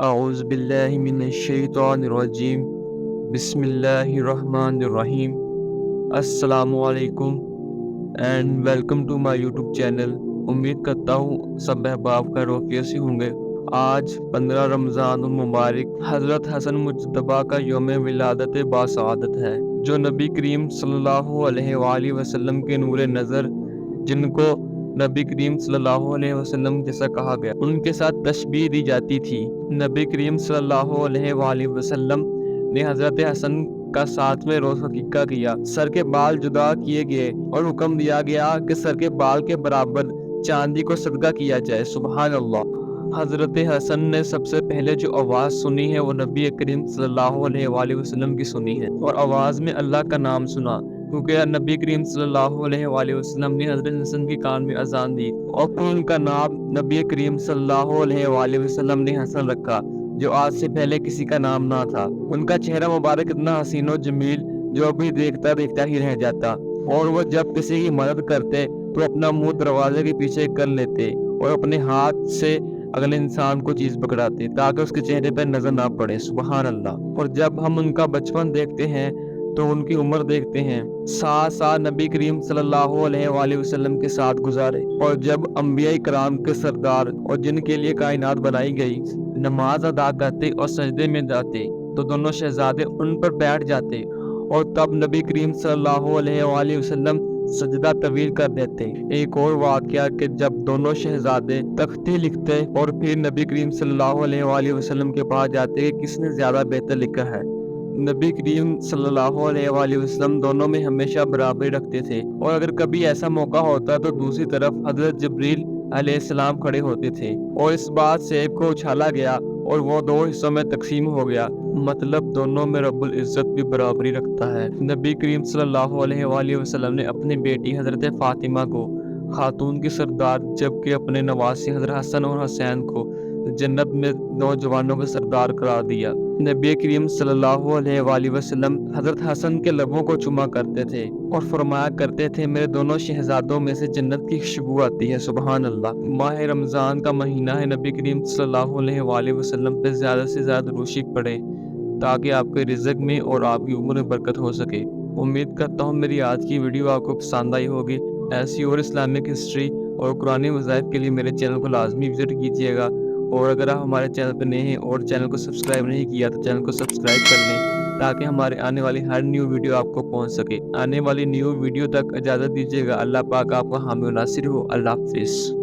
اعوذ باللہ من الشیطان الرجیم بسم اللہ الرحمن الرحیم السلام علیکم and welcome to my YouTube channel. امید کرتا ہوں سب احباب خیر وعافیت سے ہوں گے۔ آج 15 رمضان المبارک حضرت حسن مجتبیٰ کا یوم ولادت باسعادت ہے، جو نبی کریم صلی اللہ علیہ وآلہ وسلم کے نور نظر، جن کو نبی کریم صلی اللہ علیہ وسلم جیسا کہا گیا، ان کے ساتھ تشبیہ دی جاتی تھی۔ نبی کریم صلی اللہ علیہ وآلہ وسلم نے حضرت حسن کا 7ویں روز عقیقہ کیا، سر کے بال جدا کیے گئے اور حکم دیا گیا کہ سر کے بال کے برابر چاندی کو صدقہ کیا جائے۔ سبحان اللہ۔ حضرت حسن نے سب سے پہلے جو آواز سنی ہے وہ نبی کریم صلی اللہ علیہ وآلہ وسلم کی سنی ہے، اور آواز میں اللہ کا نام سنا، کیونکہ نبی کریم صلی اللہ علیہ وآلہ وسلم نے حضرت حسن کی کان میں اذان دی، اور پھر ان کا نام نبی کریم صلی اللہ علیہ وآلہ وسلم نے حسن رکھا، جو آج سے پہلے کسی کا نام نہ تھا۔ ان کا چہرہ مبارک اتنا حسین و جمیل جو ابھی دیکھتا دیکھتا ہی رہ جاتا، اور وہ جب کسی کی مدد کرتے تو اپنا منہ دروازے کے پیچھے کر لیتے اور اپنے ہاتھ سے اگلے انسان کو چیز پکڑاتے تاکہ اس کے چہرے پر نظر نہ پڑے۔ سبحان اللہ۔ اور جب ہم ان کا بچپن دیکھتے ہیں تو ان کی عمر دیکھتے ہیں، 7 سال نبی کریم صلی اللہ علیہ وآلہ وسلم کے ساتھ گزارے، اور جب انبیاء کرام کے سردار اور جن کے لیے کائنات بنائی گئی نماز ادا کرتے اور سجدے میں جاتے تو دونوں شہزادے ان پر بیٹھ جاتے، اور تب نبی کریم صلی اللہ علیہ وآلہ وسلم سجدہ طویل کر دیتے۔ ایک اور واقعہ کہ جب دونوں شہزادے تختی لکھتے اور پھر نبی کریم صلی اللہ علیہ وآلہ وسلم کے پاس جاتے کہ کس نے زیادہ بہتر لکھا ہے۔ نبی کریم صلی اللہ علیہ وآلہ وسلم دونوں میں ہمیشہ برابری رکھتے تھے، اور اگر کبھی ایسا موقع ہوتا تو دوسری طرف حضرت جبریل علیہ السلام کھڑے ہوتے تھے، اور اس بات سیب کو اچھالا گیا اور وہ 2 حصوں میں تقسیم ہو گیا، مطلب دونوں میں رب العزت بھی برابری رکھتا ہے۔ نبی کریم صلی اللہ علیہ وآلہ وسلم نے اپنی بیٹی حضرت فاطمہ کو خاتون کی سردار، جبکہ اپنے نواسے حضرت حسن اور حسین کو جنت میں نوجوانوں کا سردار قرار دیا۔ نبی کریم صلی اللہ علیہ وآلہ وسلم حضرت حسن کے لبوں کو چوما کرتے تھے اور فرمایا کرتے تھے، میرے دونوں شہزادوں میں سے جنت کی خوشبو آتی ہے۔ سبحان اللہ۔ ماہ رمضان کا مہینہ ہے، نبی کریم صلی اللہ علیہ وآلہ وسلم پہ زیادہ سے زیادہ روشی پڑے تاکہ آپ کے رزق میں اور آپ کی عمر میں برکت ہو سکے۔ امید کرتا ہوں میری آج کی ویڈیو آپ کو پسند آئی ہوگی۔ ایسی اور اسلامک ہسٹری اور قرآن وظائف کے لیے میرے چینل کو لازمی وزٹ کیجیے گا، اور اگر آپ ہمارے چینل پہ نئے ہیں اور چینل کو سبسکرائب نہیں کیا تو چینل کو سبسکرائب کر لیں تاکہ ہمارے آنے والی ہر نیو ویڈیو آپ کو پہنچ سکے۔ آنے والی نیو ویڈیو تک اجازت دیجیے گا۔ اللہ پاک آپ کا حامی و ناصر ہو۔ اللہ حافظ۔